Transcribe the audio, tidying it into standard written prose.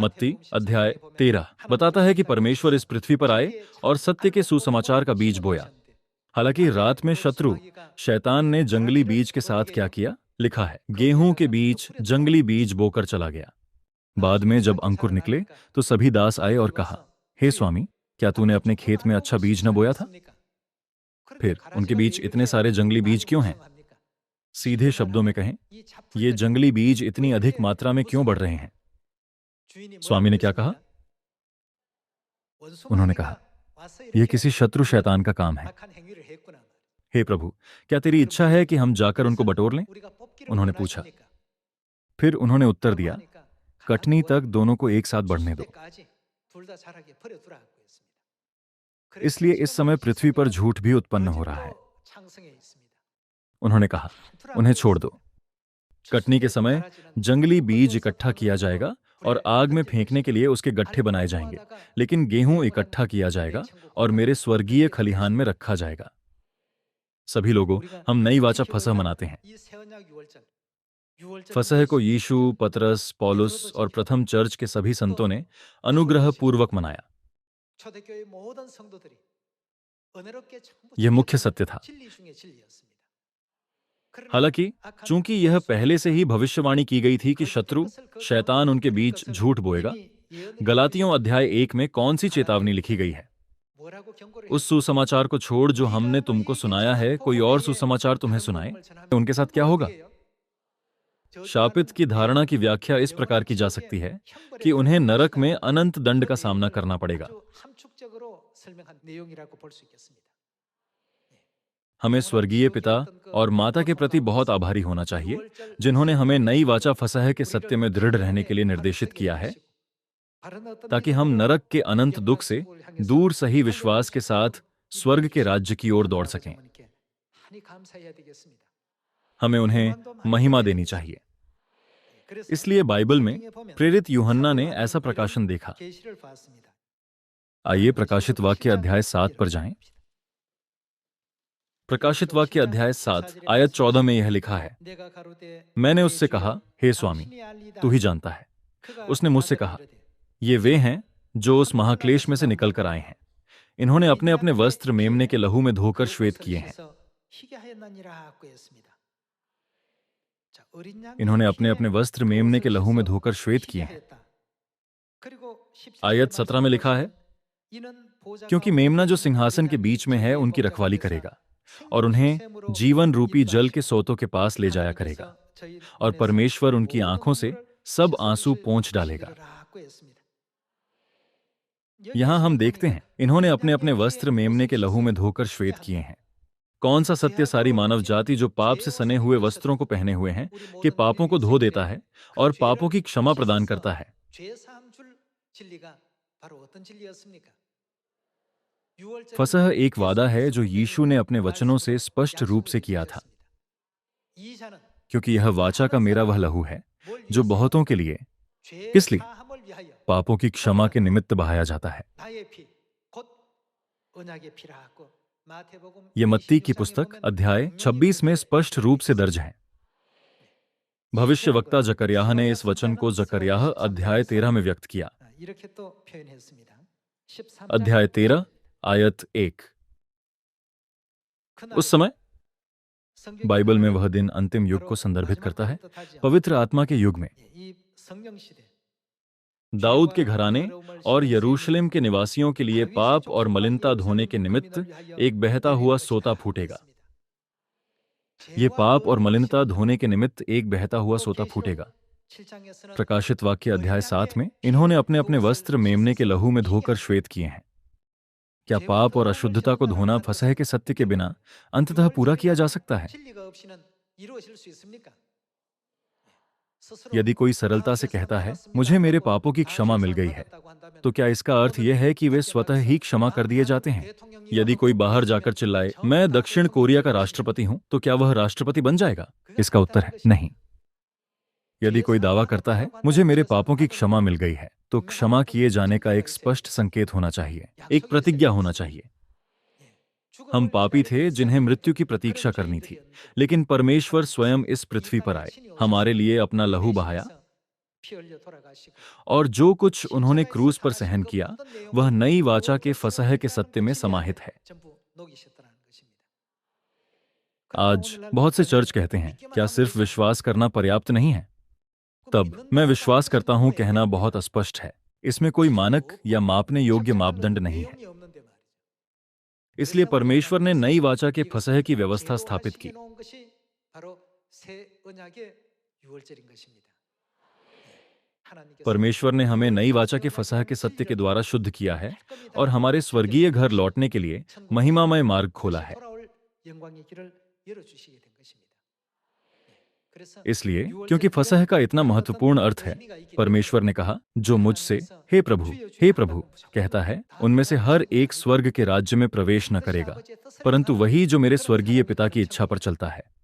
मत्ती अध्याय 13 बताता है कि परमेश्वर इस पृथ्वी पर आए और सत्य के सुसमाचार का बीज बोया। हालांकि रात में शत्रु शैतान ने जंगली बीज के साथ क्या किया, लिखा है गेहूं के बीच जंगली बीज बोकर चला गया। बाद में जब अंकुर निकले तो सभी दास आए और कहा, हे स्वामी, क्या तूने अपने खेत में अच्छा बीज न बोया था? फिर उनके बीच इतने सारे जंगली बीज क्यों हैं? सीधे शब्दों में कहें, ये जंगली बीज इतनी अधिक मात्रा में क्यों बढ़ रहे हैं? स्वामी ने क्या कहा? उन्होंने कहा, यह किसी शत्रु शैतान का काम है। हे प्रभु, क्या तेरी इच्छा है कि हम जाकर उनको बटोर लें? उन्होंने पूछा। फिर उन्होंने उत्तर दिया, कटनी तक दोनों को एक साथ बढ़ने दो। इसलिए इस समय पृथ्वी पर झूठ भी उत्पन्न हो रहा है। उन्होंने कहा, उन्हें छोड़ दो। कटनी के समय जंगली बीज इकट्ठा किया जाएगा और आग में फेंकने के लिए उसके गट्ठे बनाए जाएंगे, लेकिन गेहूं इकट्ठा किया जाएगा और मेरे स्वर्गीय खलिहान में रखा जाएगा। सभी लोगों, हम नई वाचा फसह मनाते हैं। फसह को यीशु, पतरस, पौलुस और प्रथम चर्च के सभी संतों ने अनुग्रह पूर्वक मनाया। यह मुख्य सत्य था। हालांकि चूंकि यह पहले से ही भविष्यवाणी की गई थी कि शत्रु शैतान उनके बीच झूठ बोएगा, गलातियों अध्याय 1 में कौन सी चेतावनी लिखी गई है? उस सुसमाचार को छोड़ जो हमने तुमको सुनाया है, कोई और सुसमाचार तुम्हें सुनाए, उनके साथ क्या होगा? शापित की धारणा की व्याख्या इस प्रकार की जा सकती है कि उन्हें नरक में अनंत दंड का सामना करना पड़ेगा। हमें स्वर्गीय पिता और माता के प्रति बहुत आभारी होना चाहिए, जिन्होंने हमें नई वाचा फसह के सत्य में दृढ़ रहने के लिए निर्देशित किया है, ताकि हम नरक के अनंत दुख से दूर सही विश्वास के साथ स्वर्ग के राज्य की ओर दौड़ सकें। हमें उन्हें महिमा देनी चाहिए। इसलिए बाइबल में प्रेरित यूहन्ना ने ऐसा प्रकाशन देखा। आइए प्रकाशित वाक्य अध्याय 7 पर जाएं। प्रकाशित वाक्य अध्याय 7 आयत 14 में यह लिखा है, मैंने उससे कहा, हे स्वामी, तू ही जानता है। उसने मुझसे कहा, ये वे हैं जो उस महाक्लेश में से निकल कर आए हैं। इन्होंने अपने अपने वस्त्र मेमने के लहू में धोकर श्वेत किए हैं। इन्होंने अपने अपने वस्त्र मेमने के लहू में धोकर श्वेत किए हैं। आयत 17 में लिखा है, क्योंकि मेमना जो सिंहासन के बीच में है उनकी रखवाली करेगा और उन्हें जीवन रूपी जल के सोतों के पास ले जाया करेगा, और परमेश्वर उनकी आंखों से सब आंसू पोंछ डालेगा। यहां हम देखते हैं, इन्होंने अपने अपने वस्त्र मेमने के लहू में धोकर श्वेत किए हैं। कौन सा सत्य सारी मानव जाति जो पाप से सने हुए वस्त्रों को पहने हुए हैं कि पापों को धो देता है और पापों की क्षमा प्रदान करता है? फसह एक वादा है जो यीशु ने अपने वचनों से स्पष्ट रूप से किया था, क्योंकि यह वाचा का मेरा वह लहू है जो बहुतों के लिए, किस लिए? पापों की क्षमा के निमित्त बहाया जाता है। यह मत्ती की पुस्तक अध्याय 26 में स्पष्ट रूप से दर्ज है। भविष्यवक्ता जकर्याह ने इस वचन को जकर्याह अध्याय 13 में व्यक्त किया। अध्याय 13 आयत 1। उस समय बाइबल में वह दिन अंतिम युग को संदर्भित करता है, पवित्र आत्मा के युग में। दाऊद के घराने और यरूशलेम के निवासियों के लिए पाप और मलिनता धोने के निमित्त एक बहता हुआ सोता फूटेगा। ये पाप और मलिनता धोने के निमित्त एक बहता हुआ सोता फूटेगा। प्रकाशित वाक्य अध्याय 7 में इन्होंने अपने अपने वस्त्र मेमने के लहू में धोकर श्वेत किए हैं। क्या पाप और अशुद्धता को धोना फसह के सत्य के बिना अंततः पूरा किया जा सकता है? यदि कोई सरलता से कहता है, मुझे मेरे पापों की क्षमा मिल गई है, तो क्या इसका अर्थ यह है कि वे स्वतः ही क्षमा कर दिए जाते हैं? यदि कोई बाहर जाकर चिल्लाए, मैं दक्षिण कोरिया का राष्ट्रपति हूं, तो क्या वह राष्ट्रपति बन जाएगा? इसका उत्तर है नहीं। यदि कोई दावा करता है, मुझे मेरे पापों की क्षमा मिल गई है, तो क्षमा किए जाने का एक स्पष्ट संकेत होना चाहिए, एक प्रतिज्ञा होना चाहिए। हम पापी थे जिन्हें मृत्यु की प्रतीक्षा करनी थी, लेकिन परमेश्वर स्वयं इस पृथ्वी पर आए, हमारे लिए अपना लहू बहाया और जो कुछ उन्होंने क्रूस पर सहन किया वह नई वाचा के फसह के सत्य में समाहित है। आज बहुत से चर्च कहते हैं, क्या सिर्फ विश्वास करना पर्याप्त नहीं है? तब मैं विश्वास करता हूं कहना बहुत अस्पष्ट है। इसमें कोई मानक या मापने योग्य मापदंड नहीं है। इसलिए परमेश्वर ने नई वाचा के फसह की व्यवस्था स्थापित की। परमेश्वर ने हमें नई वाचा के फसह के सत्य के द्वारा शुद्ध किया है और हमारे स्वर्गीय घर लौटने के लिए महिमामय मार्ग खोला है। इसलिए क्योंकि फसह का इतना महत्वपूर्ण अर्थ है, परमेश्वर ने कहा, जो मुझसे हे प्रभु कहता है, उनमें से हर एक स्वर्ग के राज्य में प्रवेश न करेगा, परंतु वही जो मेरे स्वर्गीय पिता की इच्छा पर चलता है।